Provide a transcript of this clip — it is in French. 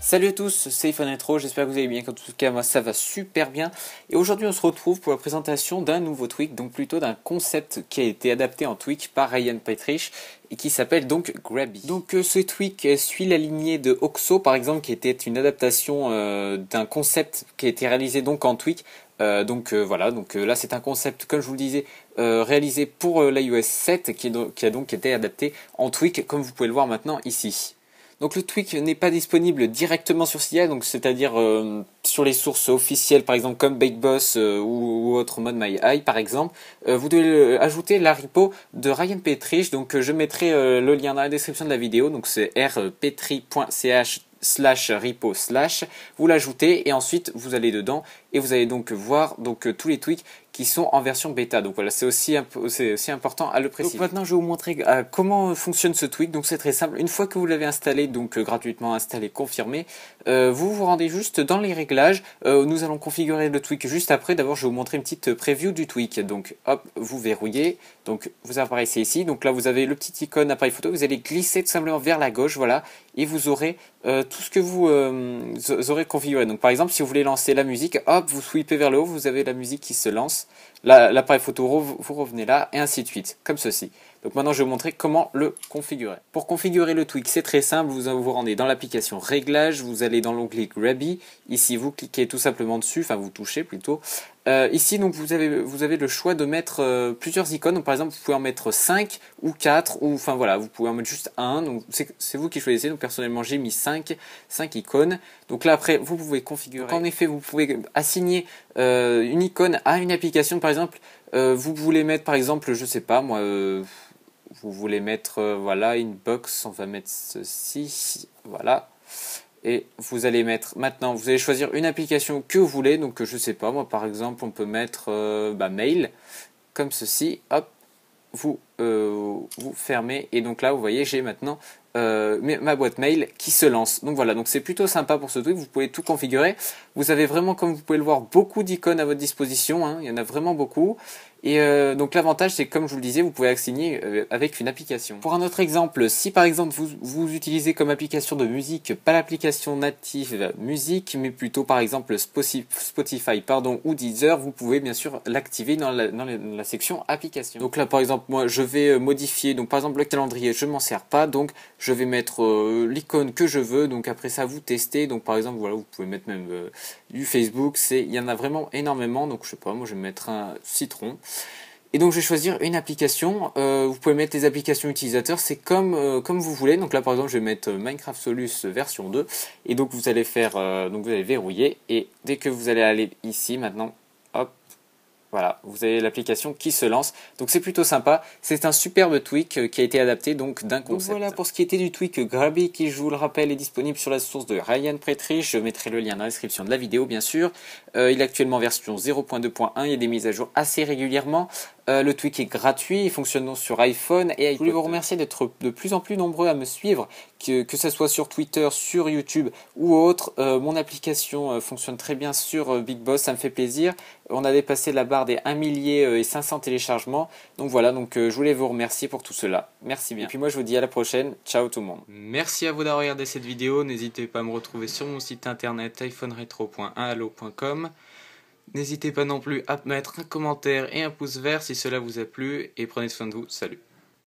Salut à tous, c'est iPhone Retro, j'espère que vous allez bien, en tout cas moi ça va super bien. Et aujourd'hui on se retrouve pour la présentation d'un nouveau tweak, donc plutôt d'un concept qui a été adapté en tweak par Ryan Petrich et qui s'appelle donc Grabby. Donc ce tweak suit la lignée de Oxo par exemple, qui était une adaptation d'un concept qui a été réalisé donc en tweak. Voilà, là c'est un concept, comme je vous le disais, réalisé pour l'iOS 7 qui a donc été adapté en tweak, comme vous pouvez le voir maintenant ici. Donc le tweak n'est pas disponible directement sur CI, donc c'est-à-dire sur les sources officielles, par exemple comme BakeBoss ou autre mode MyEye par exemple. Vous devez ajouter la repo de Ryan Petrich, donc je mettrai le lien dans la description de la vidéo, donc c'est rpetri.ch/repo/. Vous l'ajoutez et ensuite vous allez dedans et vous allez donc voir tous les tweaks qui sont en version bêta. Donc voilà, c'est aussi important à le préciser. Donc maintenant, je vais vous montrer comment fonctionne ce tweak. Donc c'est très simple. Une fois que vous l'avez installé, donc gratuitement installé, confirmé, vous vous rendez juste dans les réglages. Nous allons configurer le tweak juste après. D'abord, je vais vous montrer une petite preview du tweak. Donc hop, vous verrouillez. Donc vous apparaissez ici. Donc là, vous avez le petit icône appareil photo. Vous allez glisser tout simplement vers la gauche, voilà, et vous aurez tout ce que vous aurez configuré. Donc par exemple, si vous voulez lancer la musique, hop, vous sweepez vers le haut, vous avez la musique qui se lance. L'appareil photo, vous revenez là, et ainsi de suite, comme ceci. Donc maintenant, je vais vous montrer comment le configurer. Pour configurer le tweak, c'est très simple. Vous rendez dans l'application Réglages, vous allez dans l'onglet Grabby. Ici, vous cliquez tout simplement dessus, enfin vous touchez plutôt. Ici, donc vous avez le choix de mettre plusieurs icônes. Donc, par exemple, vous pouvez en mettre 5 ou 4, ou enfin voilà, vous pouvez en mettre juste un. Donc c'est vous qui choisissez. Donc personnellement, j'ai mis 5 icônes. Donc là, après, vous pouvez configurer. Donc, en effet, vous pouvez assigner une icône à une application. Par exemple, vous voulez mettre, par exemple, je sais pas moi. Vous voulez mettre, voilà, Inbox, on va mettre ceci, voilà. Et vous allez mettre, maintenant, vous allez choisir une application que vous voulez. Donc, je sais pas, moi, par exemple, on peut mettre Mail, comme ceci, hop, vous fermez. Et donc là, vous voyez, j'ai maintenant ma boîte mail qui se lance. Donc voilà, donc c'est plutôt sympa pour ce truc. Vous pouvez tout configurer. Vous avez vraiment, comme vous pouvez le voir, beaucoup d'icônes à votre disposition, hein. Il y en a vraiment beaucoup. Et donc l'avantage, c'est comme je vous le disais, vous pouvez assigner avec une application. Pour un autre exemple, si par exemple vous utilisez comme application de musique, pas l'application native musique, mais plutôt par exemple Spotify ou Deezer, vous pouvez bien sûr l'activer dans la section application. Donc là par exemple, moi je vais modifier, donc par exemple le calendrier, je m'en sers pas, donc je vais mettre l'icône que je veux. Donc après ça, vous testez. Donc par exemple, voilà, vous pouvez mettre même du Facebook. Il y en a vraiment énormément. Donc je sais pas, moi je vais mettre un citron. Et donc je vais choisir une application. Vous pouvez mettre les applications utilisateurs. C'est comme vous voulez. Donc là par exemple, je vais mettre Minecraft Solus version 2. Et donc vous allez faire, donc vous allez verrouiller. Et dès que vous allez aller ici maintenant, hop. Voilà, vous avez l'application qui se lance. Donc c'est plutôt sympa. C'est un superbe tweak qui a été adapté donc d'un concept. Donc voilà pour ce qui était du tweak Grabby qui, je vous le rappelle, est disponible sur la source de Ryan Petrich. Je mettrai le lien dans la description de la vidéo bien sûr. Il est actuellement version 0.2.1. Il y a des mises à jour assez régulièrement. Le tweak est gratuit, il fonctionne donc sur iPhone et iPod. Je voulais vous remercier d'être de plus en plus nombreux à me suivre, que ce soit sur Twitter, sur YouTube ou autre. Mon application fonctionne très bien sur Big Boss, ça me fait plaisir. On a dépassé la barre des 1 500 téléchargements. Donc voilà, je voulais vous remercier pour tout cela. Merci bien. Et puis moi je vous dis à la prochaine. Ciao tout le monde. Merci à vous d'avoir regardé cette vidéo. N'hésitez pas à me retrouver sur mon site internet iphoneretro.1allo.com. N'hésitez pas non plus à mettre un commentaire et un pouce vert si cela vous a plu. Et prenez soin de vous. Salut.